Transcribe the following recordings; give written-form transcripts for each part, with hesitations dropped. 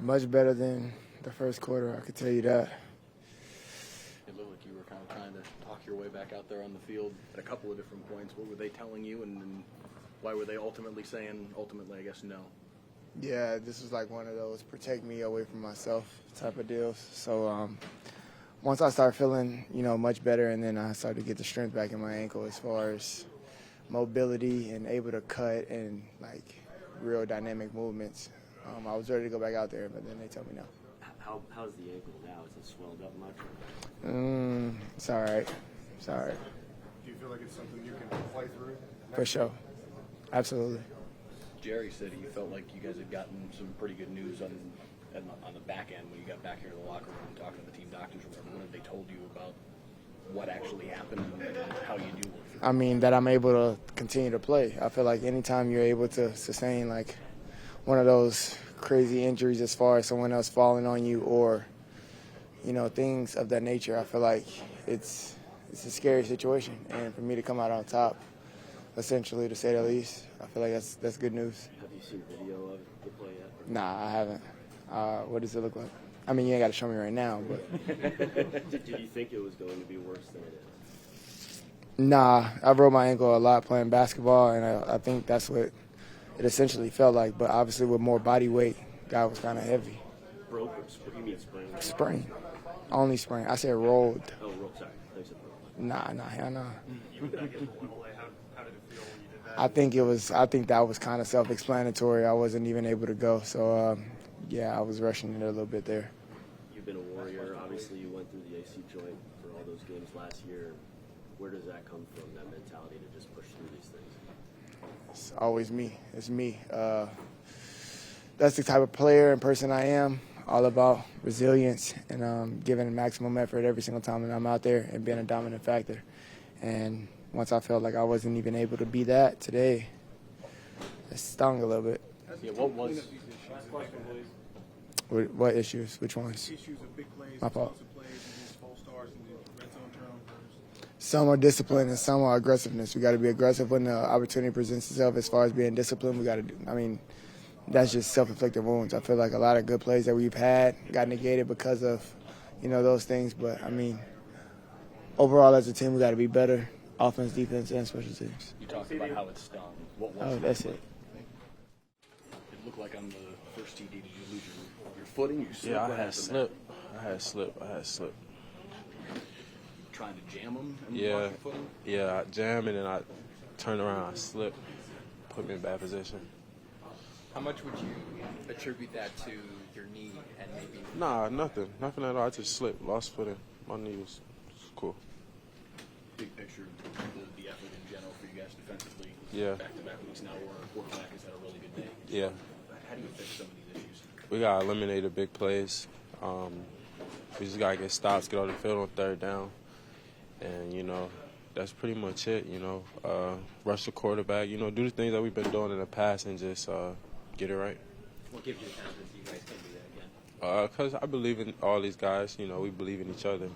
Much better than the first quarter, I could tell you that. It looked like you were kind of trying to talk your way back out there on the field at a couple of different points. What were they telling you, and why were they ultimately saying, I guess, no? Yeah, this was like one of those protect me away from myself type of deals. So once I started feeling, much better, and then I started to get the strength back in my ankle as far as mobility and able to cut and, real dynamic movements, I was ready to go back out there, but then they told me no. How's the ankle now? Is it swelled up much? It's all right. It's all right. Do you feel like it's something you can play through? For sure. Absolutely. Jerry said he felt like you guys had gotten some pretty good news on the back end when you got back here to the locker room and talking to the team doctors or whatever. What have they told you about what actually happened and how you do work through it? I mean, that I'm able to continue to play. I feel like anytime you're able to sustain, one of those crazy injuries as far as someone else falling on you or, things of that nature, I feel like it's a scary situation. And for me to come out on top, essentially, to say the least, I feel like that's good news. Have you seen video of the play yet? Nah, I haven't. What does it look like? I mean, you ain't got to show me right now, but. Did you think it was going to be worse than it is? Nah, I broke my ankle a lot playing basketball, and I think that's what it essentially felt like. But obviously with more body weight, guy was kind of heavy. Broke or you mean sprain? Sprain. Only sprain. I said rolled. Oh, sorry. Thanks for Nah, hell no. You were not getting the level. How did it feel when you did that? I think that was kind of self-explanatory. I wasn't even able to go. So, I was rushing it a little bit there. You've been a warrior. Obviously, you went through the AC joint for all those games last year. Where does that come from, that mentality to just push through these things? It's always me. It's me. That's the type of player and person I am, all about resilience and giving maximum effort every single time that I'm out there and being a dominant factor. And once I felt like I wasn't even able to be that today, it stung a little bit. Yeah, what was... What issues? Which ones? Issues of big plays, My fault. explosive plays, against false starts, and red zone turnovers. Some are discipline and some are aggressiveness. We got to be aggressive when the opportunity presents itself. As far as being disciplined, we got to that's just self-inflicted wounds. I feel like a lot of good plays that we've had got negated because of, those things. But, overall as a team, we got to be better, offense, defense, and special teams. You talked about how it stung. What was that's it. It looked like on the first TD, did you lose your footing? You slipped? Yeah, I had slip. Trying to jam them and Yeah. block your footing? Yeah, I jammed and then I turned around, I slipped, put me in bad position. How much would you attribute that to your knee and maybe? Nah, nothing at all. I just slipped, lost footing. My knee was cool. Big picture, the effort in general for you guys defensively. Yeah. Back-to-back weeks now where our quarterback has had a really good day. Yeah. How do you fix some of these issues? We got to eliminate the big plays. We just got to get stops, get on the field on third down. And, that's pretty much it, rush the quarterback, do the things that we've been doing in the past and just get it right. What gives you the confidence you guys can do that again? Because I believe in all these guys, we believe in each other,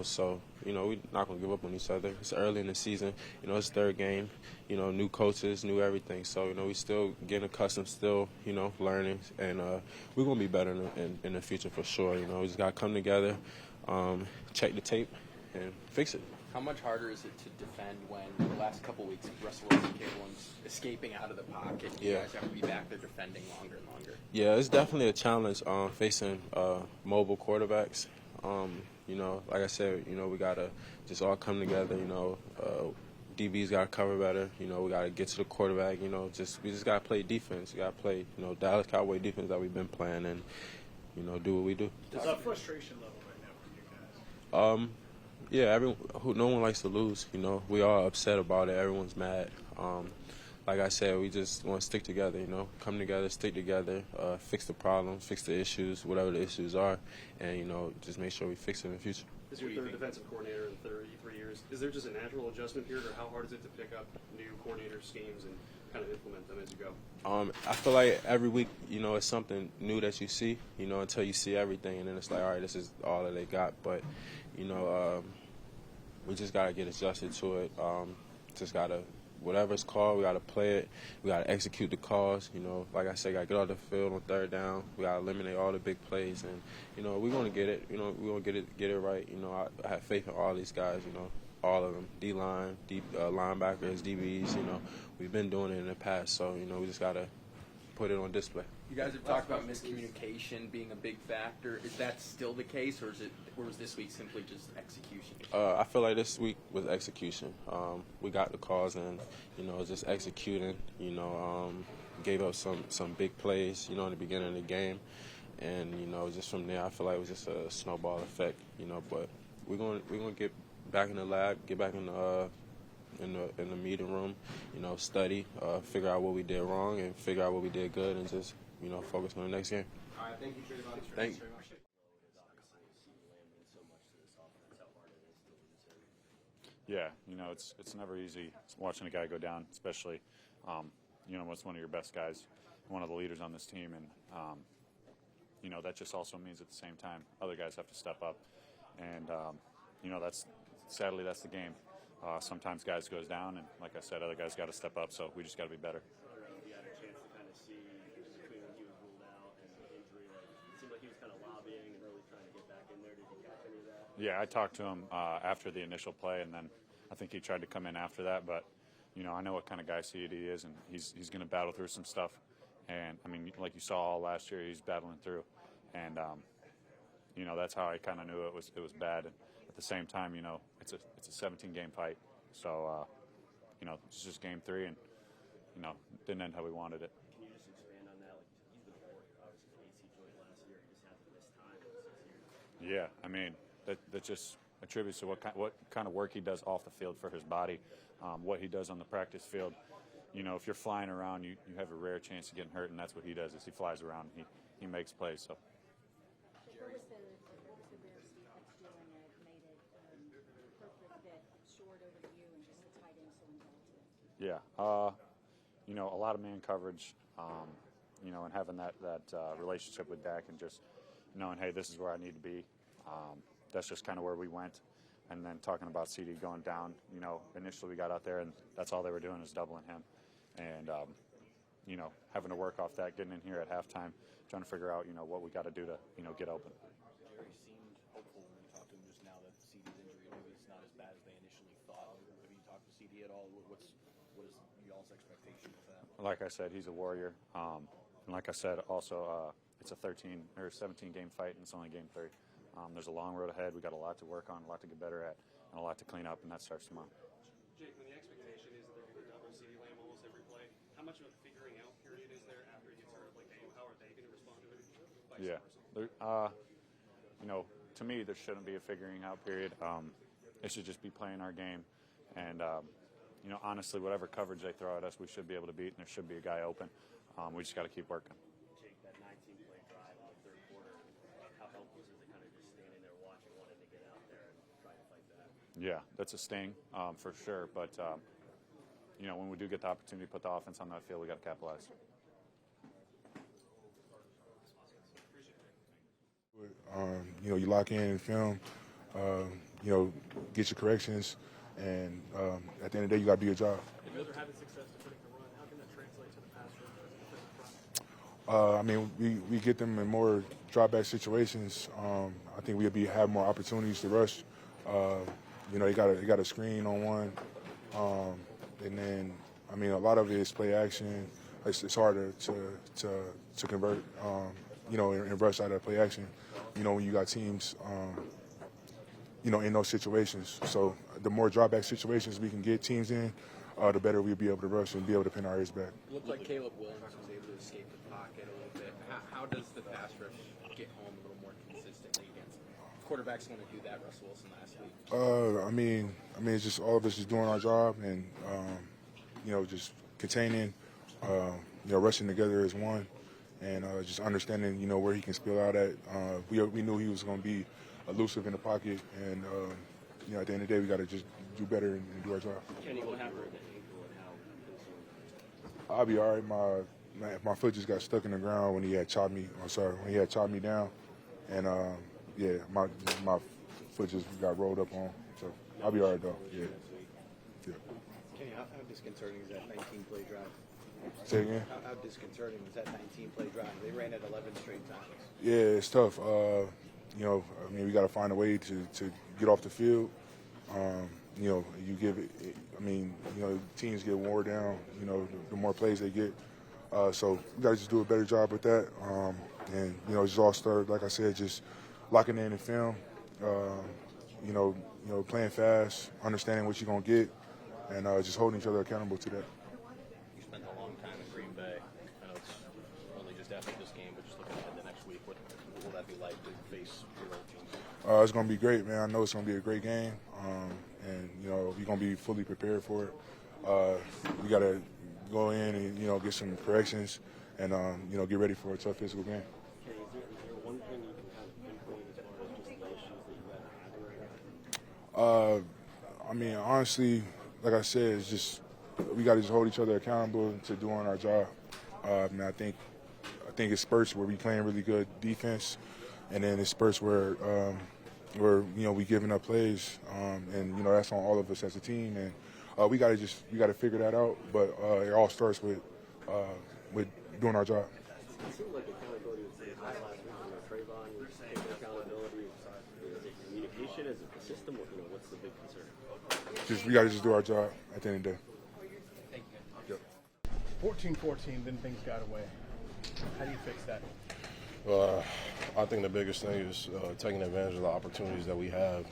so, we're not going to give up on each other. It's early in the season, it's third game, new coaches, new everything. So, we still getting accustomed, still, learning, and we're going to be better in the future for sure. We just got to come together, check the tape, and fix it. How much harder is it to defend when the last couple of weeks Russell Wilson-Cable's escaping out of the pocket? You guys have to be back there defending longer and longer. Yeah, it's definitely a challenge facing mobile quarterbacks. Like I said, we got to just all come together, DB's got to cover better. We got to get to the quarterback, we just got to play defense. We got to play, Dallas Cowboy defense that we've been playing and, do what we do. There's a frustration level right now for you guys. Yeah, no one likes to lose. We all upset about it. Everyone's mad. Like I said, we just want to stick together. Come together, stick together, fix the problems, fix the issues, whatever the issues are, and just make sure we fix it in the future. As your third defensive coordinator in 33 years, is there just a natural adjustment period, or how hard is it to pick up new coordinator schemes and kind of implement them as you go? I feel like every week, it's something new that you see, until you see everything, and then it's like, all right, this is all that they got. But, we just got to get adjusted to it. Just got to, whatever's called, we got to play it. We got to execute the calls. You know, like I said, got to get off the field on third down. We got to eliminate all the big plays, and you know, we're gonna get it. You know, we're gonna get it right. You know, I have faith in all these guys. You know, all of them, D-line, linebackers, DBs. You know, we've been doing it in the past, so you know, we just got to put it on display. You guys have talked about miscommunication being a big factor. Is that still the case, or was this week simply just execution? I feel like this week was execution. We got the calls and, you know, just executing. You know, gave up some big plays, you know, in the beginning of the game, and you know, just from there, I feel like it was just a snowball effect. You know, but we're gonna get back in the lab, get back in the meeting room, you know, study, figure out what we did wrong, and figure out what we did good, and just, you know, focus on the next game. All right, thank you, Trevon. Thank you. Yeah, you know, it's never easy watching a guy go down, especially, you know, it's one of your best guys, one of the leaders on this team, and, you know, that just also means at the same time other guys have to step up, and, you know, sadly that's the game. Sometimes guys goes down, and like I said, other guys got to step up, so we just got to be better. You had a chance to kind of see between when he was ruled out and the injury, like, it seemed like he was kind of lobbying and really trying to get back in there. Did you catch any of that? Yeah, I talked to him after the initial play, and then I think he tried to come in after that. But, you know, I know what kind of guy CeeDee is, and he's going to battle through some stuff. And, I mean, like you saw all last year, he's battling through. And, you know, that's how I kind of knew it was bad. And at the same time, you know, it's a 17-game fight. So, you know, it's just game 3, and, you know, didn't end how we wanted it. Can you just expand on that? Like, he's been a warrior, obviously, the AC joint last year. He just hasn't missed time in 6 years. Yeah, I mean, that just attributes to what kind of work he does off the field for his body, what he does on the practice field. You know, if you're flying around, you have a rare chance of getting hurt, and that's what he does, is he flies around and he makes plays. So. What was the Bears defense doing that made it perfect fit short over to you and just the tight end so involved with? Yeah, you know, a lot of man coverage, you know, and having that relationship with Dak and just knowing, hey, this is where I need to be. That's just kind of where we went. And then talking about CeeDee going down, you know, initially we got out there and that's all they were doing is doubling him. And, you know, having to work off that, getting in here at halftime, trying to figure out, you know, what we got to do to, you know, get open. Jerry seemed hopeful when you talked to him just now that CeeDee's injury maybe it's not as bad as they initially thought. Have you talked to CeeDee at all? What is y'all's expectation of that? Like I said, he's a warrior. And like I said, also, it's a 13 or 17-game fight, and it's only game 3. There's a long road ahead. We got a lot to work on, a lot to get better at, and a lot to clean up, and that starts tomorrow. Jake, when the expectation is that they're going to double CeeDee Lamb almost every play, how much of a figuring out period is there after he gets hurt? Like, how are they going to respond to it? Yeah. You know, to me, there shouldn't be a figuring out period. It should just be playing our game. And, you know, honestly, whatever coverage they throw at us, we should be able to beat, and there should be a guy open. We just got to keep working. Jake, that 19-play drive in the third quarter, how helpful is it kind of just standing there watching, wanting to get out there and try to fight that? Yeah, that's a sting for sure. But, you know, when we do get the opportunity to put the offense on that field, we got to capitalize. You know, you lock in film, you know, get your corrections, and at the end of the day, you got to do your job. You guys are having success defending the run. How can that translate to the pass rush? I mean, we get them in more drop-back situations. I think we'll have more opportunities to rush. You know, they got a screen on one, and then I mean, a lot of it is play action. It's harder to convert. You know, and rush out of play action. You know, when you got teams, you know, in those situations. So the more drop-back situations we can get teams in, the better we'll be able to rush and be able to pin our ears back. It looked like Caleb Williams was able to escape the pocket a little bit. How does the pass rush get home a little more consistently against quarterbacks going to do that? Russell Wilson last week. I mean, it's just all of us just doing our job and you know, just containing, you know, rushing together as one. And just understanding, you know, where he can spill out at. We knew he was going to be elusive in the pocket, and you know, at the end of the day, we got to just do better and do our job. Kenny, what happened with the ankle and how? I'll be all right. My foot just got stuck in the ground when he had chopped me. When he had chopped me down, and yeah, my foot just got rolled up on. So I'll be all right though. Yeah. Kenny, how disconcerting is that 19-play drive? Say again? How disconcerting was that 19-play drive? They ran it 11 straight times. Yeah, it's tough. You know, I mean, we got to find a way to get off the field. You know, you give it. I mean, you know, teams get worn down. You know, the more plays they get. So we got to just do a better job with that. And you know, just all start, like I said, just locking in the film. You know, playing fast, understanding what you're gonna get, and just holding each other accountable to that. You spent a long time in Green Bay. I know it's only just after this game, but just looking ahead to next week, what will that be like to face your old team? It's gonna be great, man. I know it's gonna be a great game, and you know, we're gonna be fully prepared for it. We gotta go in and you know get some corrections, and you know get ready for a tough physical game. Okay, is there one thing you can kind of pinpoint as far as just the issues that you guys are having right now? I mean, honestly, like I said, it's just we got to just hold each other accountable to doing our job. I mean, I think it's spurts where we playing really good defense, and then it's spurts where you know we giving up plays, and you know that's on all of us as a team, and we got to figure that out. But it all starts with doing our job. It seemed like accountability was pretty high last week. You know, Trevon was taking accountability. Is it communication? Is it the system? You know, what's the big concern? We got to just do our job at the end of the day. Thank you. Yep. 14-14, then things got away. How do you fix that? I think the biggest thing is taking advantage of the opportunities that we have.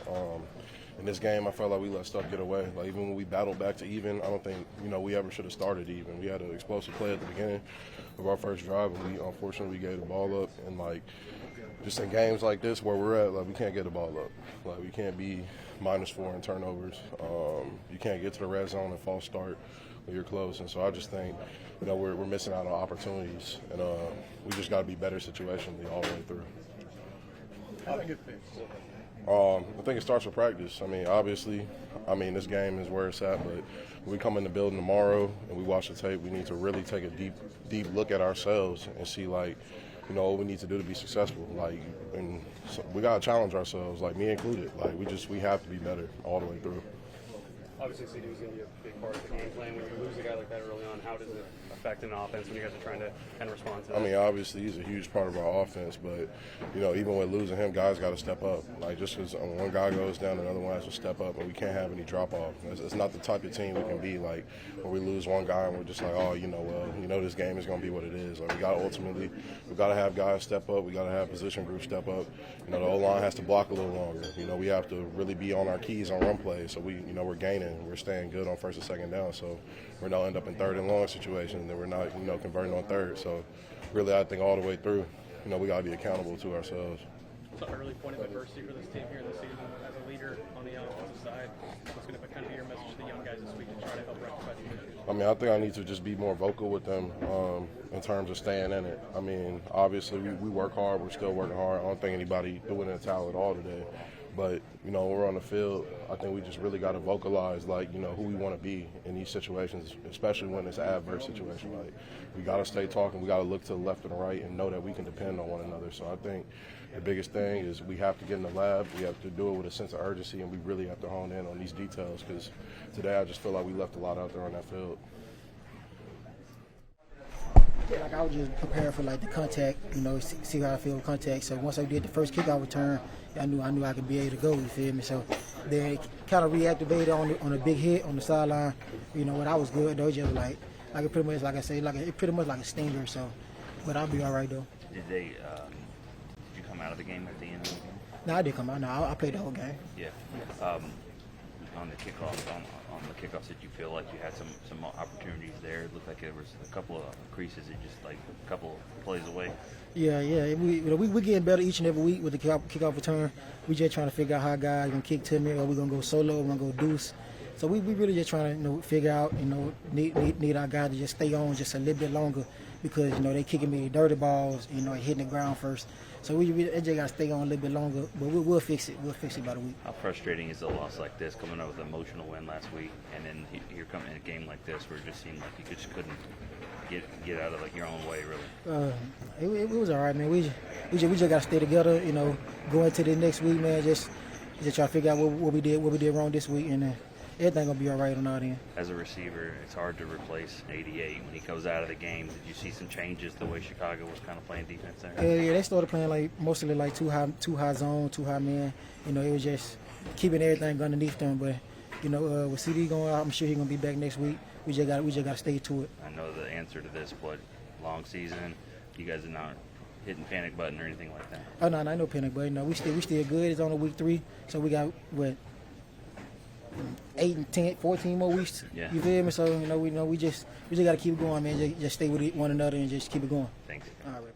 In this game, I felt like we let stuff get away. Like even when we battled back to even, I don't think we ever should have started even. We had an explosive play at the beginning of our first drive, and we unfortunately gave the ball up. And like just in games like this where we're at, like we can't get the ball up. Like we can't be -4 in turnovers. You can't get to the red zone and false start when you're close. And so I just think we're missing out on opportunities, and we just got to be better situationally all the way through. How do I get fixed? I think it starts with practice. I mean, obviously, this game is where it's at, but when we come in the building tomorrow and we watch the tape, we need to really take a deep look at ourselves and see, like, what we need to do to be successful. Like, and so we got to challenge ourselves, like me included. Like, we have to be better all the way through. Obviously, CeeDee was going to be a big part of the game plan. When you lose a guy like that early on, how does it affect an offense when you guys are trying to kind of respond to that? Obviously, he's a huge part of our offense, but, even with losing him, guys got to step up. Like, just because one guy goes down, another one has to step up, and we can't have any drop-off. It's not the type of team we can be, like, when we lose one guy and we're just like, this game is going to be what it is. Like, we got to have guys step up. We got to have position groups step up. The O-line has to block a little longer. We have to really be on our keys on run plays, so we're gaining. We're staying good on first and second down, so we're not end up in third and long situations, and we're not, converting on third. So really, I think all the way through, we got to be accountable to ourselves. It's an early point of adversity for this team here in the season. As a leader on the offensive side, what's going to kind of be your message to the young guys this week to try to help rectify the issue? I think I need to just be more vocal with them in terms of staying in it. Obviously, we work hard. We're still working hard. I don't think anybody doing in the towel at all today. But, when we're on the field, I think we just really got to vocalize, who we want to be in these situations, especially when it's an adverse situation. Like, we got to stay talking. We got to look to the left and the right and know that we can depend on one another. So I think the biggest thing is we have to get in the lab. We have to do it with a sense of urgency, and we really have to hone in on these details because today I just feel like we left a lot out there on that field. Yeah, I was just preparing for the contact, see how I feel with contact. So once I did the first kickoff return, I knew I could be able to go. You feel me? So then it kind of reactivated on a big hit on the sideline. When I was good though, just like it pretty much like I say, it pretty much like a stinger. So, but I'll be all right though. Did you come out of the game at the end of the game? No, I didn't come out. No, I played the whole game. Yeah. On the kickoffs, did you feel like you had some opportunities there? It looked like there was a couple of creases that just like a couple of plays away. Yeah. We're getting better each and every week with the kickoff return. We just trying to figure out how guys gonna kick to me, or we gonna go solo, or we're gonna go deuce. So we really just trying to figure out need our guys to just stay on just a little bit longer because they kicking me dirty balls, hitting the ground first. So we just got to stay on a little bit longer, but we'll fix it. We'll fix it by the week. How frustrating is a loss like this, coming up with an emotional win last week, and then here coming in a game like this where it just seemed like you just couldn't get out of your own way, really? It was all right, man. We just got to stay together, go into the next week, man. Just try to figure out what we did wrong this week, and everything gonna be all right on our end. As a receiver, it's hard to replace 88. When he comes out of the game, did you see some changes the way Chicago was kind of playing defense there? Yeah, they started playing like mostly like too high zone, too high man. You know, it was just keeping everything underneath them. But you know, with CeeDee going out, I'm sure he's gonna be back next week. We just got to stay to it. I know the answer to this, but long season, you guys are not hitting panic button or anything like that. Oh no, no panic button. No, we still good. It's only week 3, so we got what 8 and 10, 14 more weeks. Yeah. You feel me? So we just got to keep going, man. Just stay with one another and just keep it going. Thanks. All right.